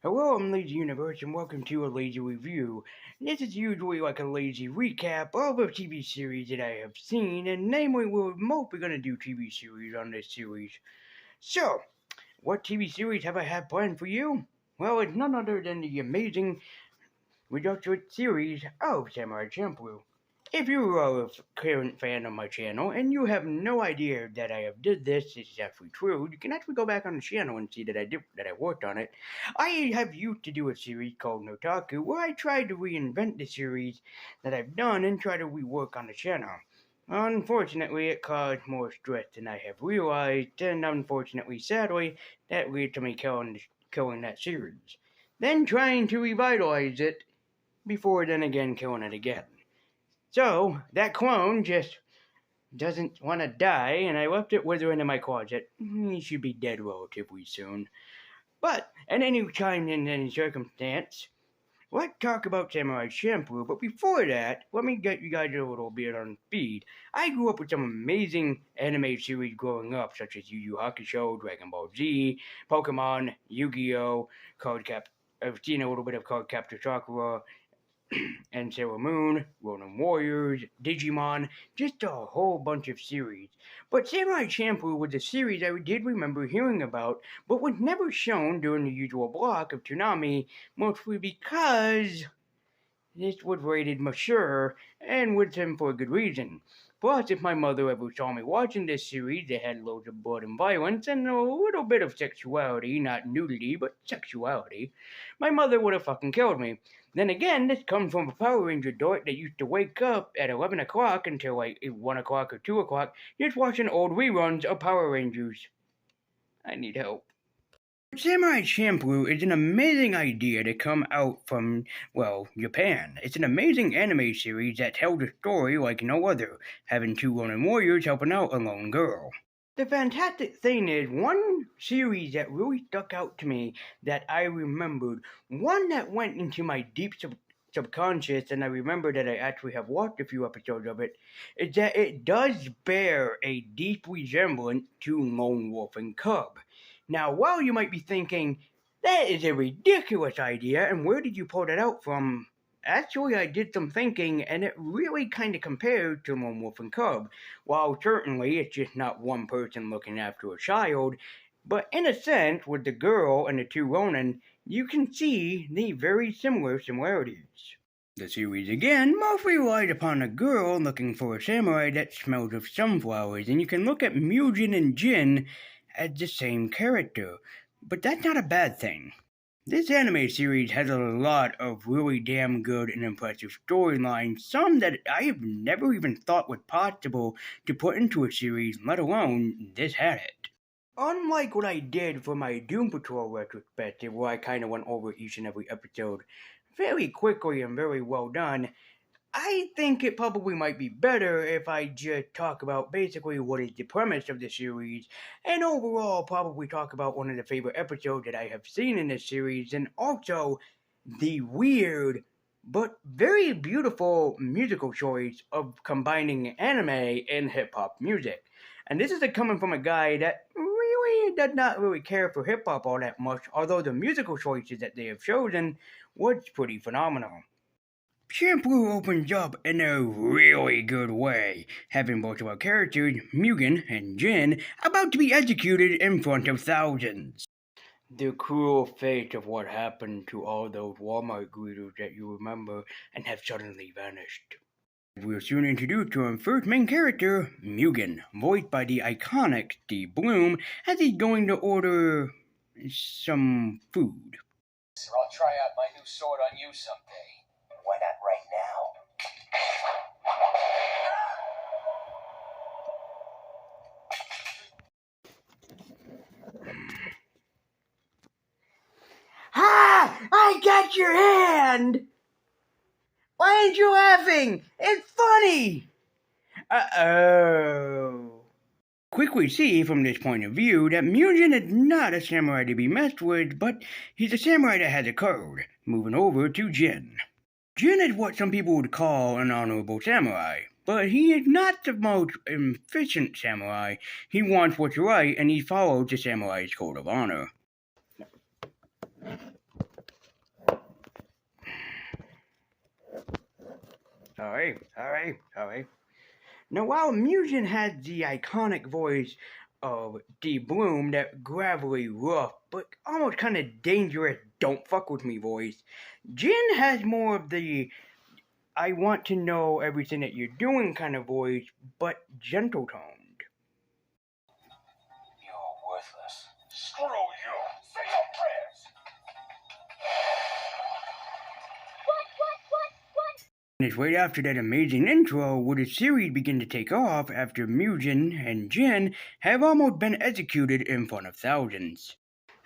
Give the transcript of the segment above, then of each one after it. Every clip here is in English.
Hello, I'm Lazy Universe, and welcome to a Lazy Review. This is usually like a lazy recap of a TV series that I have seen, and namely, we're mostly going to do TV series on this series. So, what TV series have I had planned for you? Well, it's none other than the amazing Retrospective series of Samurai Champloo. If you are a current fan of my channel and you have no idea that I have did this is actually true, you can actually go back on the channel and see that I worked on it. I have used to do a series called Notaku where I tried to reinvent the series that I've done and try to rework on the channel. Unfortunately, it caused more stress than I have realized, and unfortunately, sadly, that led to me killing that series. Then trying to revitalize it before then again killing it again. So, that clone just doesn't want to die, and I left it withering in my closet. He should be dead relatively soon. But, at any time in any circumstance, let's talk about Samurai Champloo. But before that, let me get you guys a little bit on speed. I grew up with some amazing anime series growing up, such as Yu Yu Hakusho, Dragon Ball Z, Pokemon, Yu-Gi-Oh, I've seen a little bit of Cardcaptor Sakura, and Sailor Moon, Ronin Warriors, Digimon, just a whole bunch of series. But Samurai Champloo was a series I did remember hearing about, but was never shown during the usual block of Toonami, mostly because this was rated mature, and with him for a good reason. Plus, if my mother ever saw me watching this series that had loads of blood and violence and a little bit of sexuality, not nudity, but sexuality, my mother would have fucking killed me. Then again, this comes from a Power Ranger dork that used to wake up at 11 o'clock until like 1 o'clock or 2 o'clock just watching old reruns of Power Rangers. I need help. Samurai Champloo is an amazing idea to come out from, well, Japan. It's an amazing anime series that tells a story like no other, having two Ronin warriors helping out a lone girl. The fantastic thing is, one series that really stuck out to me that I remembered, one that went into my deep subconscious, and I remember that I actually have watched a few episodes of it, is that it does bear a deep resemblance to Lone Wolf and Cub. Now, while you might be thinking, that is a ridiculous idea, and where did you pull that out from? Actually, I did some thinking, and it really kind of compared to Lone Wolf and Cub. While certainly it's just not one person looking after a child, but in a sense, with the girl and the two Ronin, you can see the very similarities. The series again mostly relied upon a girl looking for a samurai that smells of sunflowers, and you can look at Mugen and Jin as the same character, but that's not a bad thing. This anime series has a lot of really damn good and impressive storylines, some that I have never even thought was possible to put into a series, let alone this had it. Unlike what I did for my Doom Patrol retrospective, where I kind of went over each and every episode very quickly and very well done, I think it probably might be better if I just talk about basically what is the premise of the series, and overall probably talk about one of the favorite episodes that I have seen in this series, and also the weird but very beautiful musical choice of combining anime and hip hop music. And this is coming from a guy that really does not really care for hip hop all that much, although the musical choices that they have chosen was pretty phenomenal. Champloo opens up in a really good way, having both of our characters, Mugen and Jin, about to be executed in front of thousands. The cruel fate of what happened to all those Walmart greeters that you remember and have suddenly vanished. We're soon introduced to our first main character, Mugen, voiced by the iconic Steve Bloom, as he's going to order some food. I'll try out my new sword on you someday. Why not right now? Ha! I got your hand! Why aren't you laughing? It's funny! Uh-oh. Quickly see from this point of view that Mugen is not a samurai to be messed with, but he's a samurai that has a code. Moving over to Jin. Jin is what some people would call an honorable samurai, but he is not the most efficient samurai. He wants what's right, and he follows the samurai's code of honor. Sorry. Now, while Mugen had the iconic voice of D. Bloom, that gravelly, rough, but almost kind of dangerous, don't fuck with me voice, Jin has more of the I want to know everything that you're doing kind of voice, but gentle toned. You're worthless. Screw you. Say your prayers. And it's right after that amazing intro where the series begin to take off after Mugen and Jin have almost been executed in front of thousands.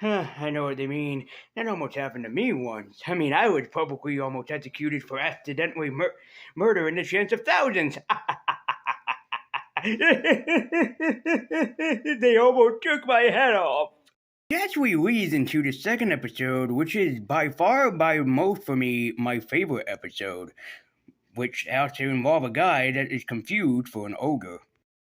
I know what they mean. That almost happened to me once. I mean, I was publicly almost executed for accidentally murdering the chance of thousands. They almost took my head off. That leads into the second episode, which is by far, by most for me, my favorite episode, which has to involve a guy that is confused for an ogre.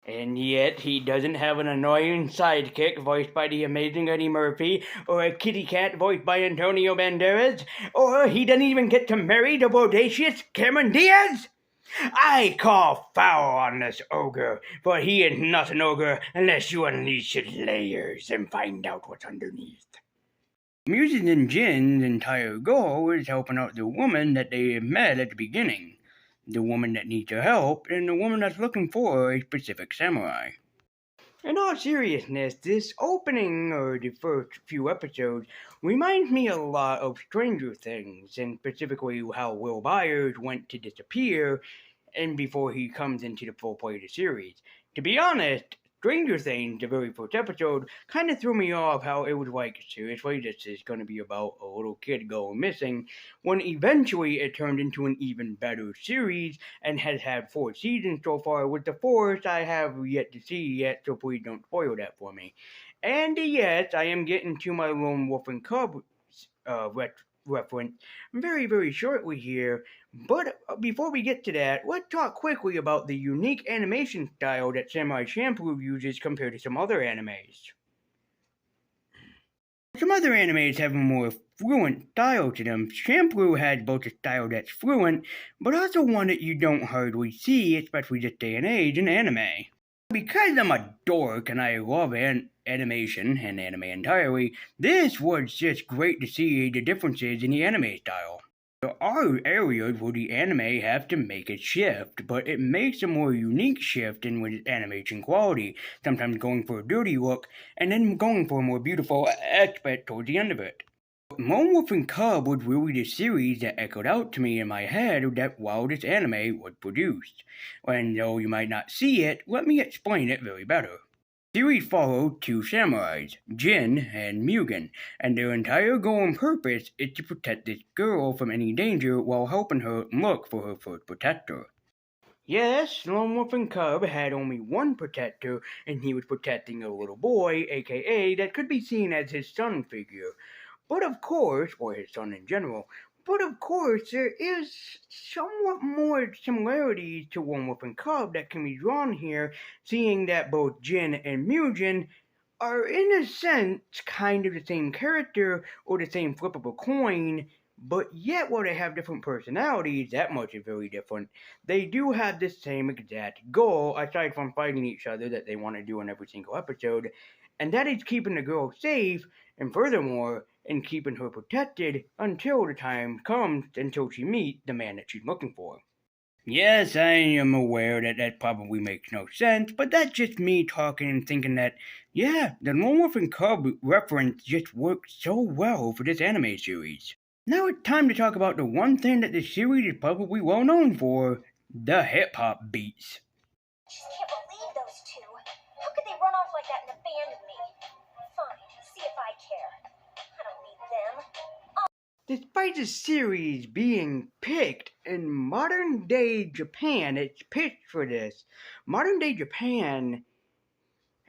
And yet, he doesn't have an annoying sidekick voiced by the amazing Eddie Murphy, or a kitty cat voiced by Antonio Banderas, or he doesn't even get to marry the bodacious Cameron Diaz. I call foul on this ogre, for he is not an ogre unless you unleash his layers and find out what's underneath. Mugen and Jin's entire goal is helping out the woman that they met at the beginning. The woman that needs her help, and the woman that's looking for a specific samurai. In all seriousness, this opening, or the first few episodes, reminds me a lot of Stranger Things, and specifically how Will Byers went to disappear, and before he comes into the full play of the series. To be honest, Stranger Things, the very first episode, kind of threw me off how it was like, seriously, this is going to be about a little kid going missing, when eventually it turned into an even better series, and has had 4 seasons so far, with the 4th I have yet to see yet, so please don't spoil that for me. And yes, I am getting to my Lone Wolf and Cub reference very, very shortly here. But before we get to that, let's talk quickly about the unique animation style that Samurai Champloo uses compared to some other animes. Some other animes have a more fluent style to them. Champloo has both a style that's fluent, but also one that you don't hardly see, especially this day and age, in anime. Because I'm a dork and I love animation and anime entirely, this was just great to see the differences in the anime style. There are areas where the anime have to make a shift, but it makes a more unique shift in with animation quality, sometimes going for a dirty look, and then going for a more beautiful aspect towards the end of it. Lone Wolf and Cub was really the series that echoed out to me in my head that while this anime was produced. And though you might not see it, let me explain it very better. The series followed 2 samurais, Jin and Mugen, and their entire goal and purpose is to protect this girl from any danger while helping her look for her first protector. Yes, Lone Wolf and Cub had only one protector, and he was protecting a little boy, aka that could be seen as his son figure. But of course, or his son in general, but of course there is somewhat more similarities to Lone Wolf and Cub that can be drawn here, seeing that both Jin and Mugen are in a sense kind of the same character or the same flippable coin, but yet while they have different personalities, that much is very different, they do have the same exact goal, aside from fighting each other that they want to do in every single episode, and that is keeping the girl safe, and furthermore, in keeping her protected until the time comes until she meets the man that she's looking for. Yes, I am aware that probably makes no sense, but that's just me talking and thinking that, yeah, the Lone Wolf and Cub reference just works so well for this anime series. Now it's time to talk about the one thing that this series is probably well known for, the hip-hop beats. I just can't believe those two. How could they run off like that and abandon me? Fine, see if I care. I don't need them. Despite the series being picked in modern day Japan, it's picked for this. Modern day Japan,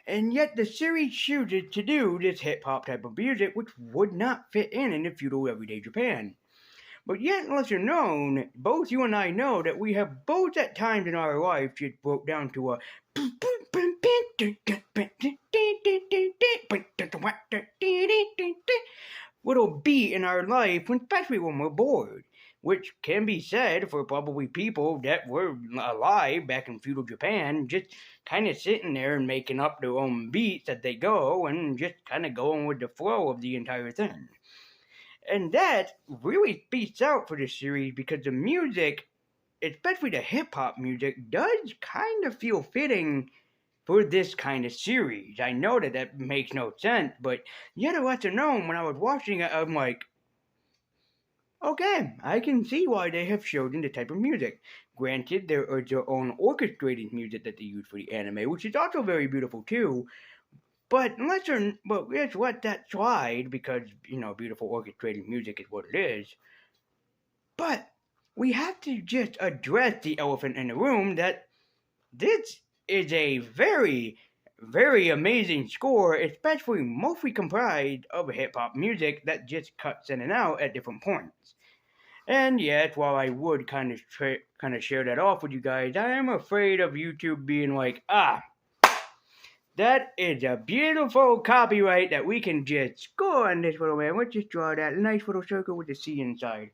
and yet the series chooses to do this hip hop type of music which would not fit in the feudal everyday Japan. But yet, lesser known, both you and I know that we have both at times in our life just broke down to a little beat in our life, especially when we're bored. which can be said for probably people that were alive back in feudal Japan, just kind of sitting there and making up their own beats as they go and just kind of going with the flow of the entire thing. And that really speaks out for this series because the music, especially the hip hop music, does kind of feel fitting for this kind of series. I know that makes no sense, but yet a lesser known, when I was watching it, I'm like, okay, I can see why they have chosen the type of music. Granted, there is their own orchestrated music that they use for the anime, which is also very beautiful too. But let's let that slide because beautiful orchestrated music is what it is. But we have to just address the elephant in the room that this is a very, very amazing score, especially mostly comprised of hip hop music that just cuts in and out at different points. And yet, while I would kind of share that off with you guys, I am afraid of YouTube being like, that is a beautiful copyright that we can just score on this little man. Let's just draw that nice little circle with the C inside.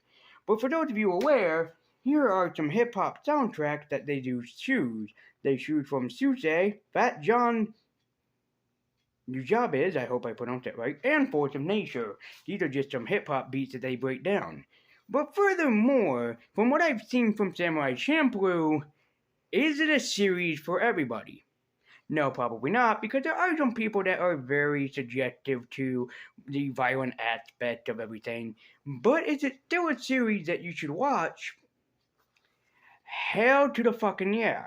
But for those of you aware, here are some hip hop soundtracks that they do choose. They choose from Suse, Fat John, Nujabes, I hope I pronounced that right, and Force of Nature. These are just some hip hop beats that they break down. But furthermore, from what I've seen from Samurai Champloo, is it a series for everybody? No, probably not, because there are some people that are very subjective to the violent aspect of everything. But is it still a series that you should watch? Hell to the fucking yeah.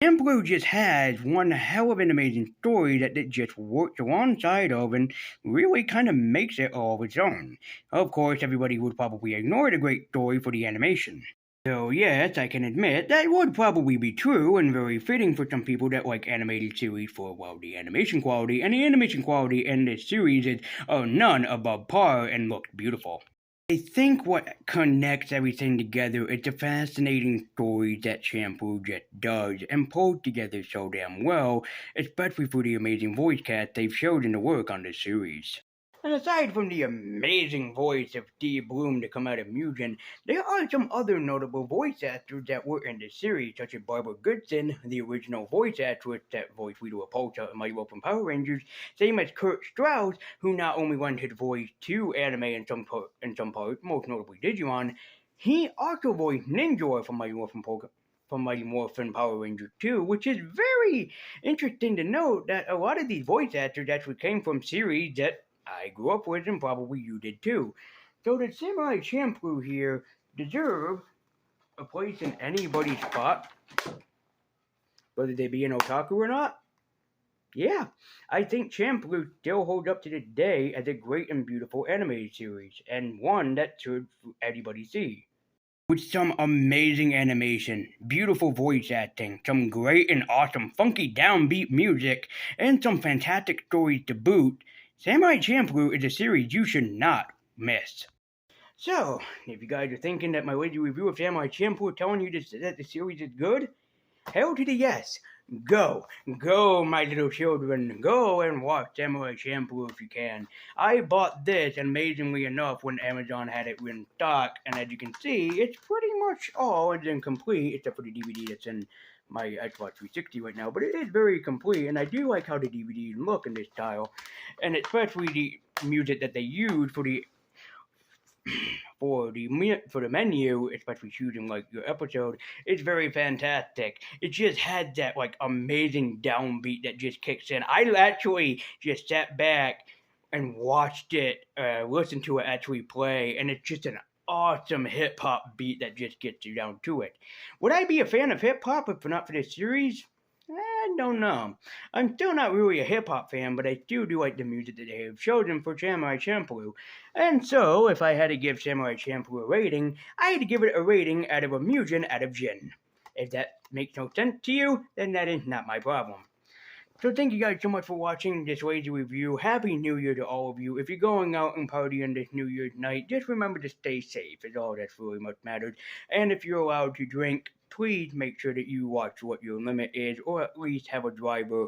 Champloo just has one hell of an amazing story that it just works alongside of and really kind of makes it all of its own. Of course, everybody would probably ignore the great story for the animation. So yes, I can admit that would probably be true and very fitting for some people that like animated series for, well, the animation quality, and the animation quality in this series is none above par and looks beautiful. I think what connects everything together is the fascinating stories that Champloo just does and pulls together so damn well, especially for the amazing voice cast they've chosen to work on this series. And aside from the amazing voice of Steve Bloom to come out of Mugen, there are some other notable voice actors that were in the series, such as Barbara Goodson, the original voice actress that voiced Rita Repulsa in Mighty Morphin Power Rangers, same as Kurt Strauss, who not only lent his voice to anime in some parts, most notably Digimon, he also voiced Ninja from Mighty Morphin Power Rangers 2, which is very interesting to note that a lot of these voice actors actually came from series that I grew up with and probably you did too. So did Samurai Champloo here deserve a place in anybody's spot, whether they be an otaku or not? Yeah, I think Champloo still holds up to this day as a great and beautiful animated series, and one that should everybody see. With some amazing animation, beautiful voice acting, some great and awesome funky downbeat music, and some fantastic stories to boot, Samurai Champloo is a series you should not miss. So, if you guys are thinking that my lazy review of Samurai Champloo is telling you that the series is good, hell to the yes. Go, my little children, go and watch Samurai Champloo if you can. I bought this, amazingly enough, when Amazon had it in stock, and as you can see, it's pretty much all incomplete, except for the DVD that's in my Xbox 360 right now, but it is very complete, and I do like how the DVDs look in this style, and especially the music that they use for the menu, especially choosing like your episode, it's very fantastic. It just had that like amazing downbeat that just kicks in. I actually just sat back and watched it, listened to it actually play, and it's just an awesome hip hop beat that just gets you down to it. Would I be a fan of hip hop if not for this series? I don't know. I'm still not really a hip hop fan, but I still do like the music that they have chosen for Samurai Champloo. And so, if I had to give Samurai Champloo a rating, I had to give it a rating out of a Mugen out of Jin. If that makes no sense to you, then that is not my problem. So thank you guys so much for watching this lazy review. Happy New Year to all of you. If you're going out and partying this New Year's night, just remember to stay safe is all that's really much matters. And if you're allowed to drink, please make sure that you watch what your limit is, or at least have a driver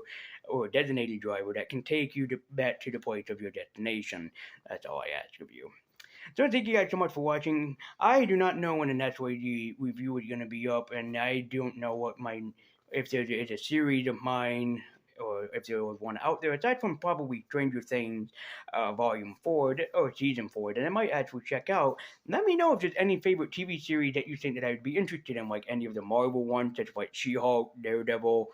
or a designated driver that can take you back to the place of your destination. That's all I ask of you. So thank you guys so much for watching. I do not know when the next Lazy review is going to be up, and I don't know what if there is a series of mine or if there was one out there aside from probably Stranger Things, Volume 4 or Season 4 that I might actually check out. Let me know if there's any favorite TV series that you think that I would be interested in, like any of the Marvel ones, such as like She-Hulk, Daredevil,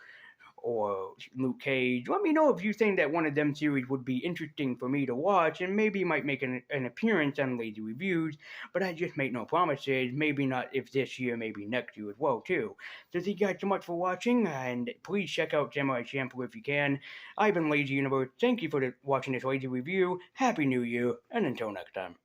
or Luke Cage. Let me know if you think that one of them series would be interesting for me to watch, and maybe might make an appearance on Lazy Reviews, but I just make no promises. Maybe not if this year, maybe next year as well, too. So thank you guys so much for watching, and please check out Samurai Champloo if you can. I've been Lazy Universe. Thank you for watching this Lazy Review. Happy New Year, and until next time.